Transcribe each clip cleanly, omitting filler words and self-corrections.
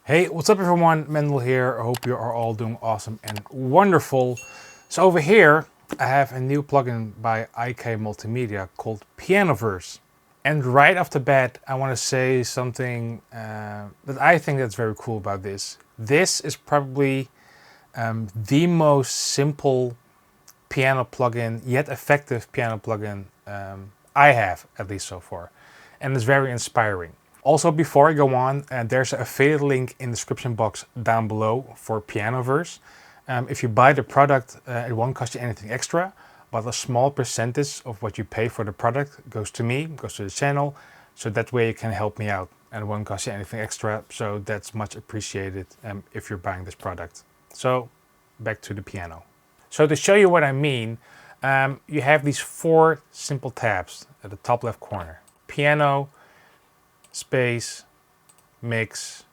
Hey, what's up everyone? Mendel here. I hope you are all doing awesome and wonderful. So over here, I have a new plugin by IK Multimedia called Pianoverse. And right off the bat, I want to say something that I think that's very cool about this. This is probably the most simple piano plugin, yet effective piano plugin I have, at least so far. And it's very inspiring. Also, before I go on, there's an affiliate link in the description box down below for Pianoverse. If you buy the product, it won't cost you anything extra, but a small percentage of what you pay for the product goes to me, goes to the channel, so that way you can help me out and it won't cost you anything extra, so that's much appreciated if you're buying this product. So, back to the piano. So to show you what I mean, you have these 4 simple tabs at the top left corner. Piano, space, mix,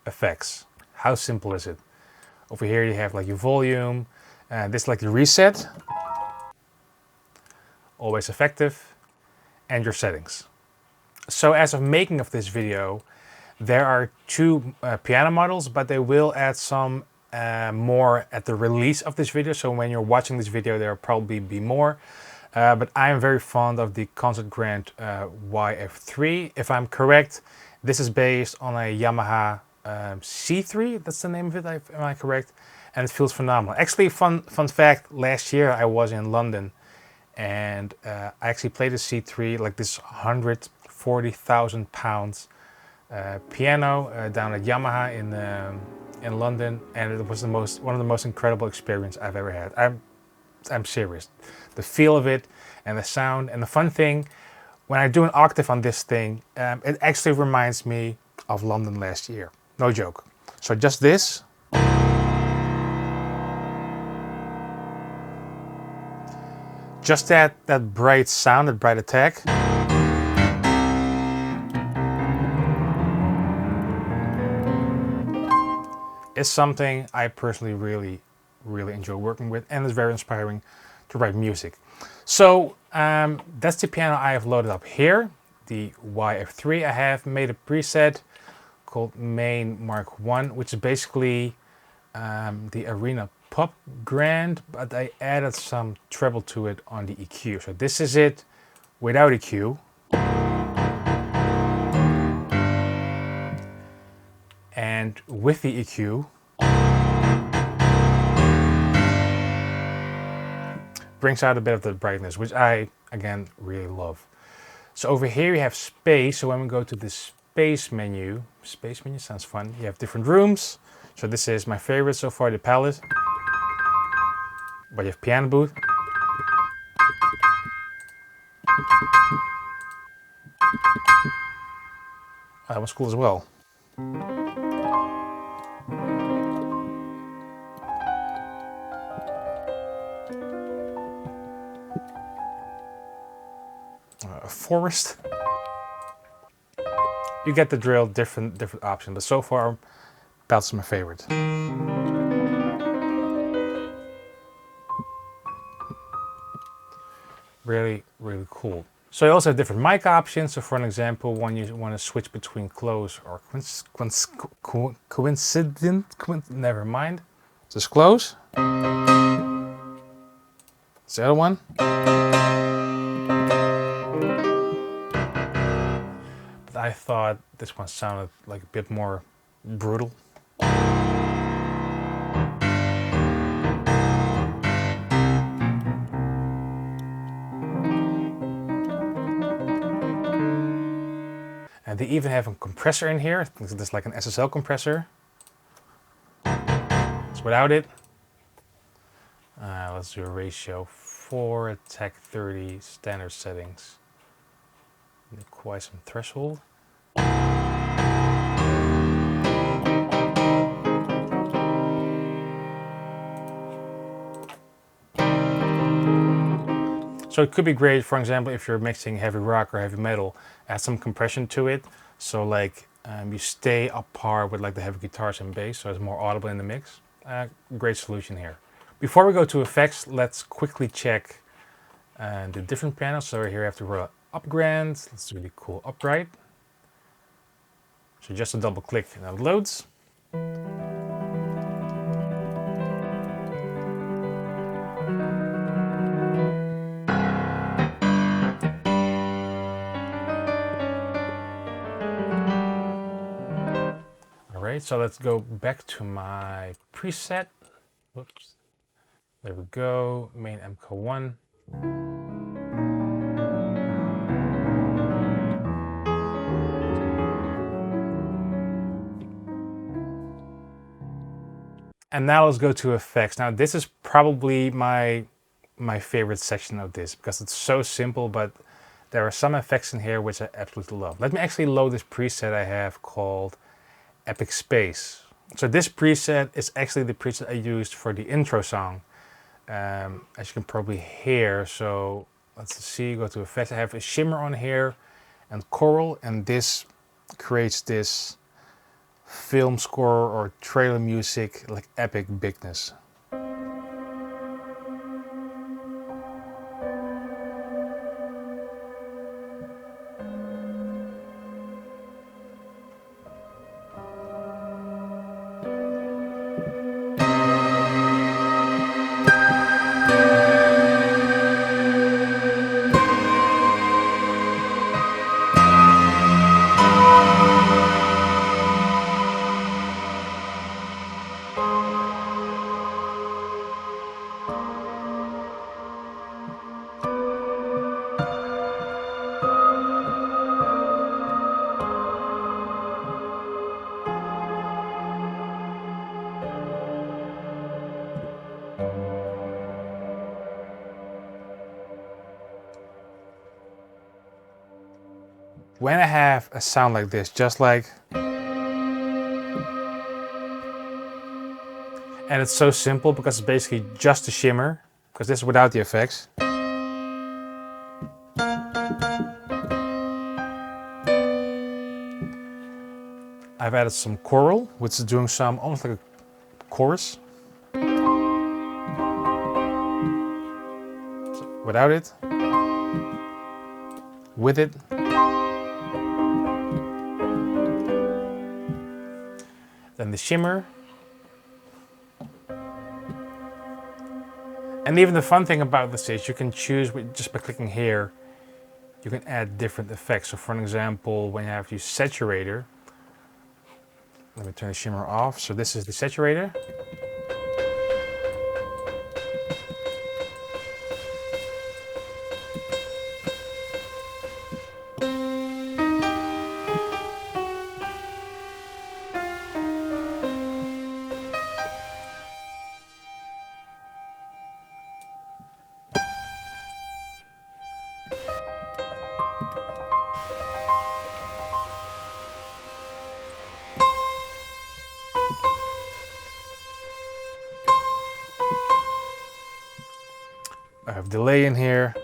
effects. How simple is it? Over here you have like your volume, this is like the reset, always effective, and your settings. So as of making of this video, there are 2 piano models, but they will add some more at the release of this video. So when you're watching this video, there will probably be more. But I'm very fond of the Concert Grand YF3. If I'm correct, this is based on a Yamaha C3. That's the name of it, am I correct? And it feels phenomenal. Actually, fun fact, last year I was in London and I actually played a C3, like this 140,000 pounds piano down at Yamaha in London, and it was one of the most incredible experiences I've ever had. I'm serious. The feel of it and the sound, and the fun thing, when I do an octave on this thing, it actually reminds me of London last year. No joke. So just this. Just that bright sound, that bright attack. Is something I personally really enjoy working with, and it's very inspiring to write music. So that's the piano I have loaded up here, the YF3. I have made a preset called Main Mark 1, which is basically the Arena Pop Grand, but I added some treble to it on the EQ. So this is it without EQ. And with the EQ, brings out a bit of the brightness, which I, again, really love. So over here you have space. So when we go to the space menu sounds fun. You have different rooms. So this is my favorite so far, the palette. But you have piano booth. That was cool as well. A forest. You get the drill, different options, but so far that's my favorite. Really cool. So you also have different mic options. So for an example, when you want to switch between close or coincident, never mind. Just close. It's the other one. But I thought this one sounded like a bit more brutal. And they even have a compressor in here. I think this is like an SSL compressor. It's without it. Let's do a ratio 4, attack 30, standard settings. Quite some threshold. So it could be great, for example, if you're mixing heavy rock or heavy metal, add some compression to it. So like you stay up par with like the heavy guitars and bass, so it's more audible in the mix. Great solution here. Before we go to effects, let's quickly check the different pianos. So here I have to roll up grand. That's really cool. Upright. So just a double click and it loads. Alright, so let's go back to my preset. Whoops. There we go, main MK1. And now let's go to effects. Now this is probably my favorite section of this because it's so simple, but there are some effects in here which I absolutely love. Let me actually load this preset I have called Epic Space. So this preset is actually the preset I used for the intro song, as you can probably hear. So let's see, go to effects. I have a shimmer on here and choral, and this creates this film score or trailer music, like epic bigness. When I have a sound like this, just like, and it's so simple because it's basically just a shimmer, because this is without the effects. I've added some choral, which is doing some almost like a chorus. So without it, with it. Then the shimmer. And even the fun thing about this is you can choose, just by clicking here, you can add different effects. So for an example, when you have your saturator, let me turn the shimmer off. So this is the saturator. I have delay in here.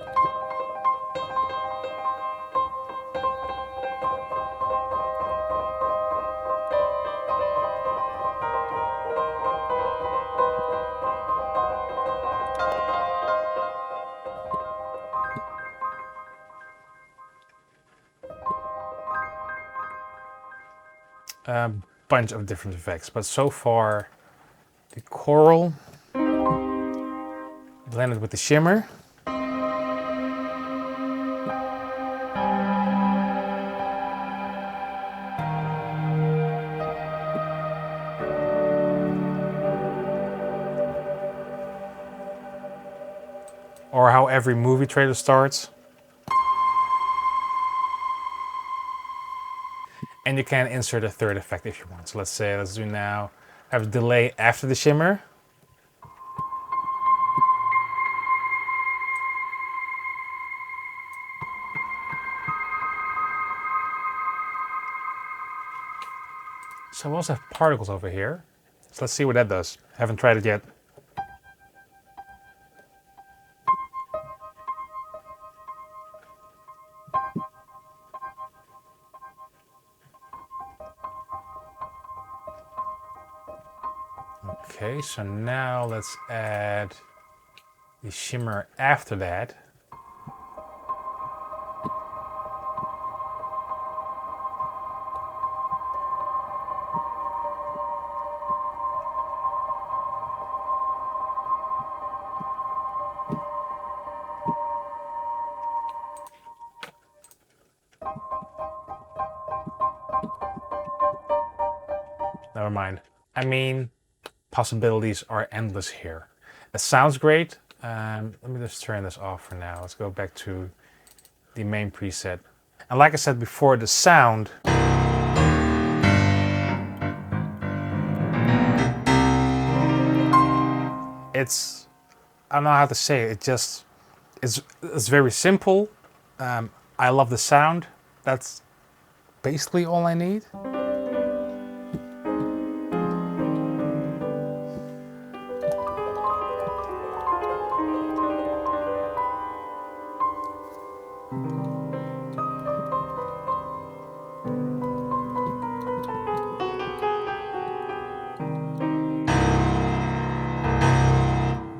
A bunch of different effects, but so far the choral blended with the shimmer. Or how every movie trailer starts. And you can insert a third effect if you want. So let's do now, have a delay after the shimmer. So we also have particles over here. So let's see what that does. Haven't tried it yet. Okay, so now let's add the shimmer after that. never mind. I mean, possibilities are endless here. It sounds great. Let me just turn this off for now. Let's go back to the main preset. And like I said before, the sound it's, I don't know how to say it. It's very simple. I love the sound. That's basically all I need.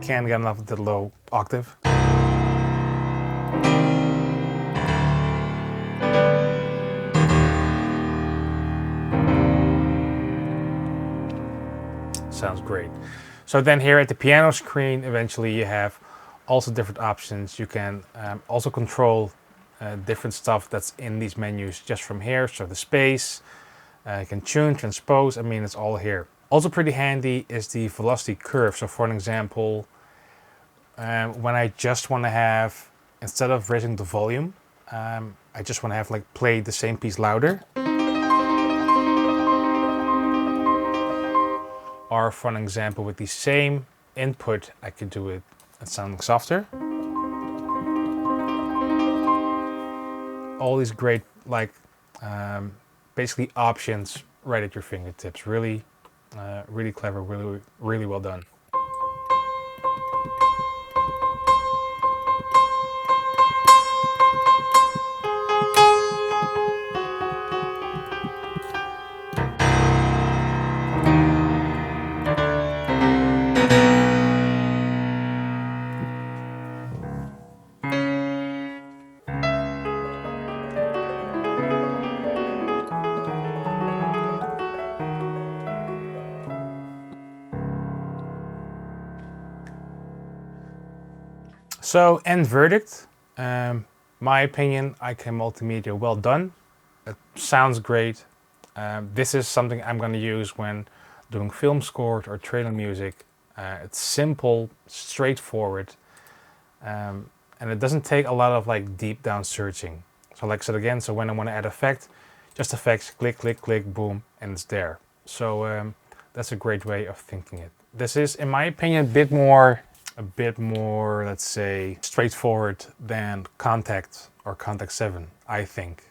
Can't get enough of the low octave. Sounds great. So then here at the piano screen, eventually you have also different options. You can also control different stuff that's in these menus just from here. So the space, you can tune, transpose, I mean, it's all here. Also pretty handy is the velocity curve. So for an example, when I just want to have, instead of raising the volume, I just want to have like play the same piece louder. Or for an example, with the same input, I could do it sounding softer. All these great, like, basically options right at your fingertips. Really, really clever, really, really well done. So, end verdict. My opinion, IK Multimedia, well done. It sounds great. This is something I'm going to use when doing film scores or trailer music. It's simple, straightforward, and it doesn't take a lot of like deep down searching. So like I said again, so when I want to add effect, just effects, click, click, click, boom, and it's there. So that's a great way of thinking it. This is, in my opinion, a bit more, let's say, straightforward than Contact or Contact 7, I think,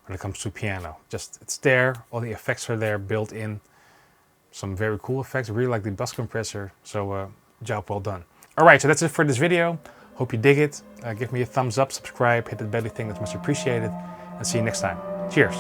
when it comes to piano. Just, it's there, all the effects are there, built in. Some very cool effects, I really like the bus compressor, so job well done. Alright, so that's it for this video. Hope you dig it. Give me a thumbs up, subscribe, hit that belly thing, that's much appreciated, and see you next time. Cheers!